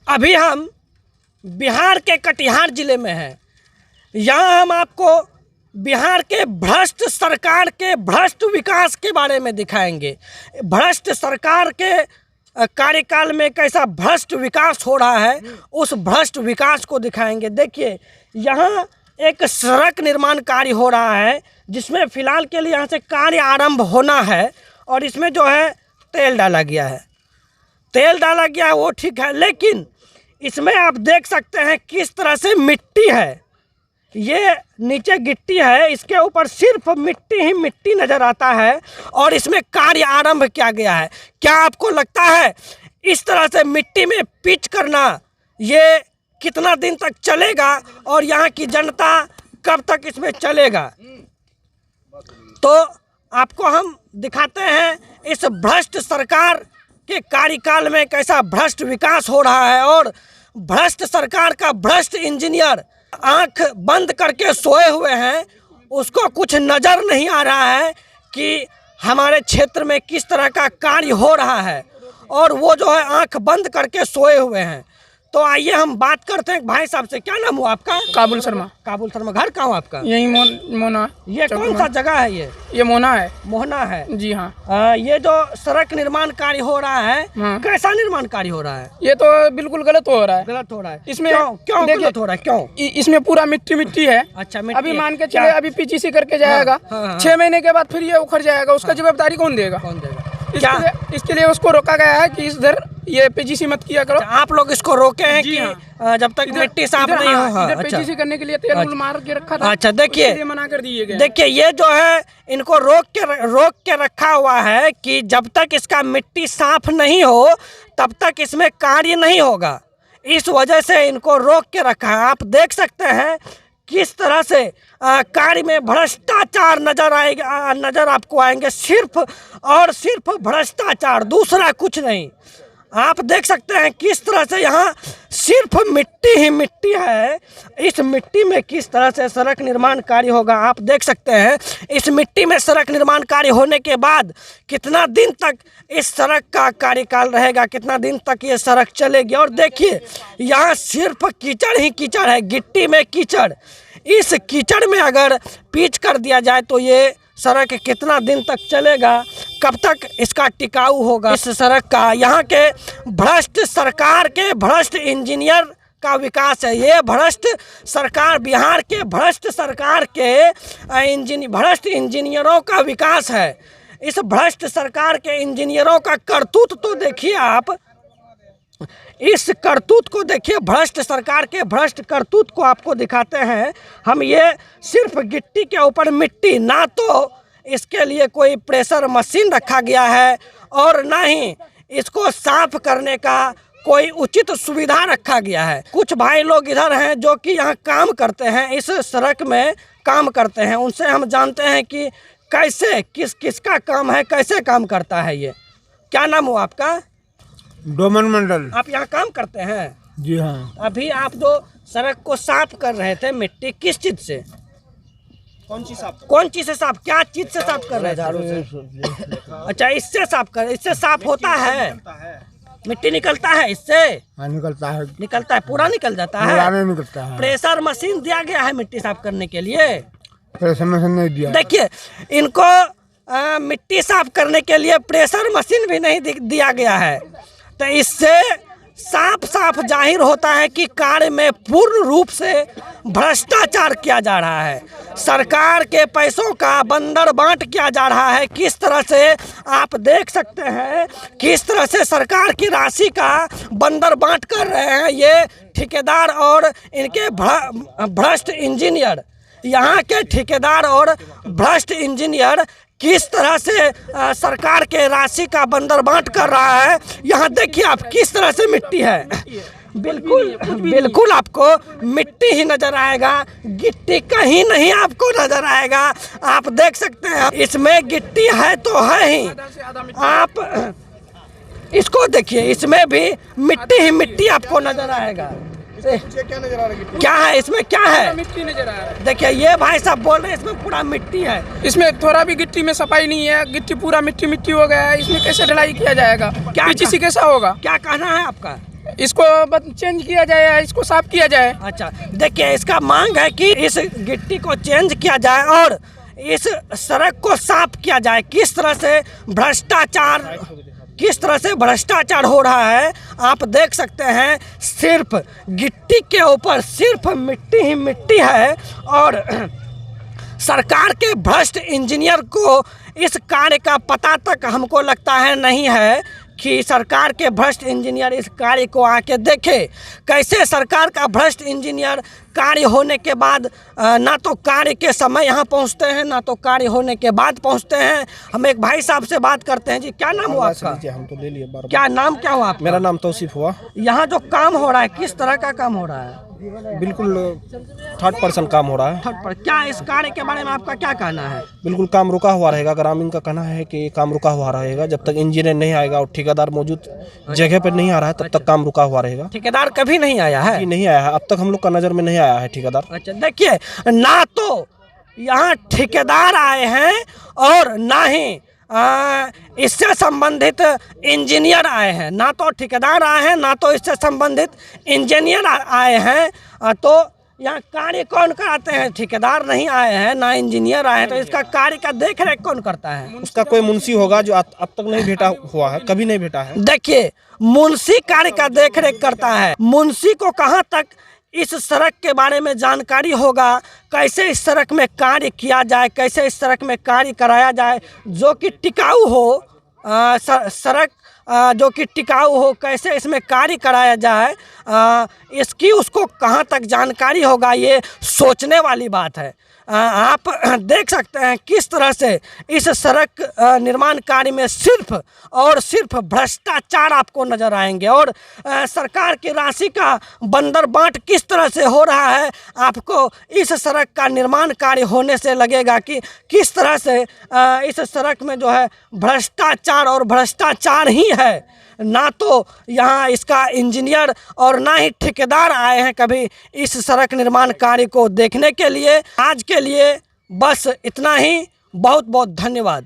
अभी हम बिहार के कटिहार जिले में हैं। यहाँ हम आपको बिहार के भ्रष्ट सरकार के भ्रष्ट विकास के बारे में दिखाएंगे। भ्रष्ट सरकार के कार्यकाल में कैसा भ्रष्ट विकास हो रहा है, उस भ्रष्ट विकास को दिखाएंगे। देखिए, यहाँ एक सड़क निर्माण कार्य हो रहा है, जिसमें फ़िलहाल के लिए यहाँ से कार्य आरंभ होना है। और इसमें जो है तेल डाला गया है, वो ठीक है, लेकिन इसमें आप देख सकते हैं किस तरह से मिट्टी है। ये नीचे गिट्टी है, इसके ऊपर सिर्फ मिट्टी ही मिट्टी नज़र आता है और इसमें कार्य आरंभ किया गया है। क्या आपको लगता है इस तरह से मिट्टी में पिच करना ये कितना दिन तक चलेगा और यहाँ की जनता कब तक इसमें चलेगा? तो आपको हम दिखाते हैं इस भ्रष्ट सरकार के कार्यकाल में कैसा भ्रष्ट विकास हो रहा है। और भ्रष्ट सरकार का भ्रष्ट इंजीनियर आंख बंद करके सोए हुए हैं, उसको कुछ नज़र नहीं आ रहा है कि हमारे क्षेत्र में किस तरह का कार्य हो रहा है, और वो जो है आंख बंद करके सोए हुए हैं। तो आइए हम बात करते हैं भाई साहब से। क्या नाम हुआ आपका? काबुल शर्मा। काबुल शर्मा। घर कहाँ हुआ आपका? यही मोना। ये कौन सा जगह है? ये मोना है। मोहना है जी हाँ। ये जो सड़क निर्माण कार्य हो रहा है, कैसा निर्माण कार्य हो रहा है? ये तो बिल्कुल गलत हो रहा है। गलत हो रहा है। इसमें क्यों गलत हो रहा है? क्यों? इसमें पूरा मिट्टी मिट्टी है। अच्छा, मिट्टी अभी मान के चले, अभी पीजीसी करके जाएगा, 6 महीने के बाद फिर ये उखड़ जाएगा। उसका जवाबदारी कौन देगा? इसके लिए उसको रोका गया है कि इधर ये पीजीसी मत किया करो। आप लोग इसको रोके हैं कि जब तक मिट्टी साफ नहीं हो। इधर पीजीसी करने के लिए तेल मार के रखा था। अच्छा, देखिए मना कर दिए गए। देखिए, ये जो है इनको रोक के रखा हुआ है कि जब तक इसका मिट्टी साफ नहीं हो तब तक इसमें कार्य नहीं होगा। इस वजह से इनको रोक के रखा है। आप देख सकते हैं किस तरह से कार्य में भ्रष्टाचार नजर आपको आएंगे। सिर्फ और सिर्फ भ्रष्टाचार, दूसरा कुछ नहीं। आप देख सकते हैं किस तरह से यहाँ सिर्फ मिट्टी ही मिट्टी है। इस मिट्टी में किस तरह से सड़क निर्माण कार्य होगा, आप देख सकते हैं। इस मिट्टी में सड़क निर्माण कार्य होने के बाद कितना दिन तक इस सड़क का कार्यकाल रहेगा, कितना दिन तक ये सड़क चलेगी। और देखिए, यहाँ सिर्फ कीचड़ ही कीचड़ है, गिट्टी में कीचड़। इस कीचड़ में अगर पिच कर दिया जाए तो ये सड़क कितना दिन तक चलेगा, कब तक इसका टिकाऊ होगा इस सड़क का? यहाँ के भ्रष्ट सरकार के भ्रष्ट इंजीनियर का विकास है। ये भ्रष्ट सरकार, बिहार के भ्रष्ट सरकार के भ्रष्ट इंजीनियरों का विकास है। इस भ्रष्ट सरकार के इंजीनियरों का करतूत तो देखिए आप, इस करतूत को देखिए, भ्रष्ट सरकार के भ्रष्ट करतूत को आपको दिखाते हैं हम। ये सिर्फ गिट्टी के ऊपर मिट्टी, ना तो इसके लिए कोई प्रेशर मशीन रखा गया है और ना ही इसको साफ करने का कोई उचित सुविधा रखा गया है। कुछ भाई लोग इधर हैं जो कि यहाँ काम करते हैं, इस सड़क में काम करते हैं। उनसे हम जानते हैं कि कैसे किसका काम है, कैसे काम करता है ये। क्या नाम हुआ आपका? डोमन मंडल। आप यहाँ काम करते हैं? जी हाँ। अभी आप जो सड़क को साफ कर रहे थे, मिट्टी किस चीज से? कौन चीज से साफ? क्या चीज से साफ कर रहे थे? झाड़ू से। अच्छा, इससे साफ कर, इससे साफ होता है? मिट्टी निकलता है इससे? हाँ, निकलता है। पूरा निकल जाता है? पूरा नहीं निकलता है। प्रेशर मशीन दिया गया है मिट्टी साफ करने के लिए? प्रेशर मशीन नहीं दिया। देखिए, इनको मिट्टी साफ करने के लिए प्रेशर मशीन भी नहीं दिया गया है। तो इससे साफ साफ जाहिर होता है कि कार्य में पूर्ण रूप से भ्रष्टाचार किया जा रहा है। सरकार के पैसों का बंदर बांट किया जा रहा है। किस तरह से आप देख सकते हैं, किस तरह से सरकार की राशि का बंदर बांट कर रहे हैं ये ठेकेदार और इनके भ्रष्ट इंजीनियर। यहाँ के ठेकेदार और भ्रष्ट इंजीनियर किस तरह से सरकार के राशि का बंदर बांट कर रहा है। यहाँ देखिए आप किस तरह से मिट्टी है, बिल्कुल आपको मिट्टी ही नजर आएगा, गिट्टी कहीं नहीं आपको नजर आएगा। आप देख सकते हैं इसमें गिट्टी है तो है ही, आप इसको देखिए, इसमें भी मिट्टी ही मिट्टी आपको नजर आएगा। क्या नजर आ रहा है? क्या है इसमें? क्या है? मिट्टी नजर आ रहा है। देखिए, ये भाई साहब बोल रहे हैं इसमें पूरा मिट्टी है। इसमें थोड़ा भी गिट्टी में सफाई नहीं है, गिट्टी पूरा मिट्टी मिट्टी हो गया है। इसमें कैसे ढलाई किया जाएगा? क्या पीजीसी कैसा होगा? क्या कहना है आपका? इसको चेंज किया जाए या इसको साफ किया जाए। अच्छा, देखिए इसका मांग है कि इस गिट्टी को चेंज किया जाए और इस सड़क को साफ किया जाए। किस तरह से भ्रष्टाचार हो रहा है आप देख सकते हैं। सिर्फ गिट्टी के ऊपर सिर्फ मिट्टी ही मिट्टी है और सरकार के भ्रष्ट इंजीनियर को इस कार्य का पता तक हमको लगता है नहीं है कि सरकार के भ्रष्ट इंजीनियर इस कार्य को आके देखे। कैसे सरकार का भ्रष्ट इंजीनियर कार्य होने के बाद ना तो कार्य के समय यहाँ पहुँचते हैं ना तो कार्य होने के बाद पहुँचते हैं। हम एक भाई साहब से बात करते हैं। जी क्या नाम हुआ आपका? हम तो ले लिए बार। क्या नाम क्या हुआ आपका? मेरा नाम तौसीफ हुआ। यहाँ जो काम हो रहा है किस तरह का काम हो रहा है? बिल्कुल थर्ड पर्सन काम हो रहा है। थर्ड पर क्या इस कार्य के बारे में आपका क्या कहना है? बिल्कुल काम रुका हुआ रहेगा। ग्रामीण का कहना है कि काम रुका हुआ रहेगा जब तक इंजीनियर नहीं आएगा और ठेकेदार मौजूद जगह पर नहीं आ रहा है तब तक काम रुका हुआ रहेगा। ठेकेदार कभी नहीं आया है? कि नहीं आया है, अब तक हम लोग का नज़र में नहीं आया है ठेकेदार। अच्छा, देखिए ना तो यहाँ ठेकेदार आए हैं और ना ही इससे संबंधित इंजीनियर आए हैं। ना तो ठेकेदार आए हैं ना तो इससे संबंधित इंजीनियर आए हैं। तो यहाँ कार्य कौन कराते हैं? ठेकेदार नहीं आए हैं ना इंजीनियर आए हैं, तो इसका कार्य का देख रेख कौन करता है? उसका कोई मुंशी होगा जो अब तक नहीं भेटा हुआ है, कभी नहीं भेटा है। देखिए मुंशी कार्य का देख रेख करता है। मुंशी को कहाँ तक इस सड़क के बारे में जानकारी होगा, कैसे इस सड़क में कार्य किया जाए, कैसे इस सड़क में कार्य कराया जाए जो कि टिकाऊ हो। सड़क जो कि टिकाऊ हो, कैसे इसमें कार्य कराया जाए इसकी उसको कहाँ तक जानकारी होगा, ये सोचने वाली बात है। आप देख सकते हैं किस तरह से इस सड़क निर्माण कार्य में सिर्फ और सिर्फ भ्रष्टाचार आपको नजर आएंगे और सरकार की राशि का बंदर बांट किस तरह से हो रहा है। आपको इस सड़क का निर्माण कार्य होने से लगेगा कि किस तरह से इस सड़क में जो है भ्रष्टाचार और भ्रष्टाचार ही है। ना तो यहाँ इसका इंजीनियर और ना ही ठेकेदार आए हैं कभी इस सड़क निर्माण कार्य को देखने के लिए। आज के लिए बस इतना ही। बहुत बहुत धन्यवाद।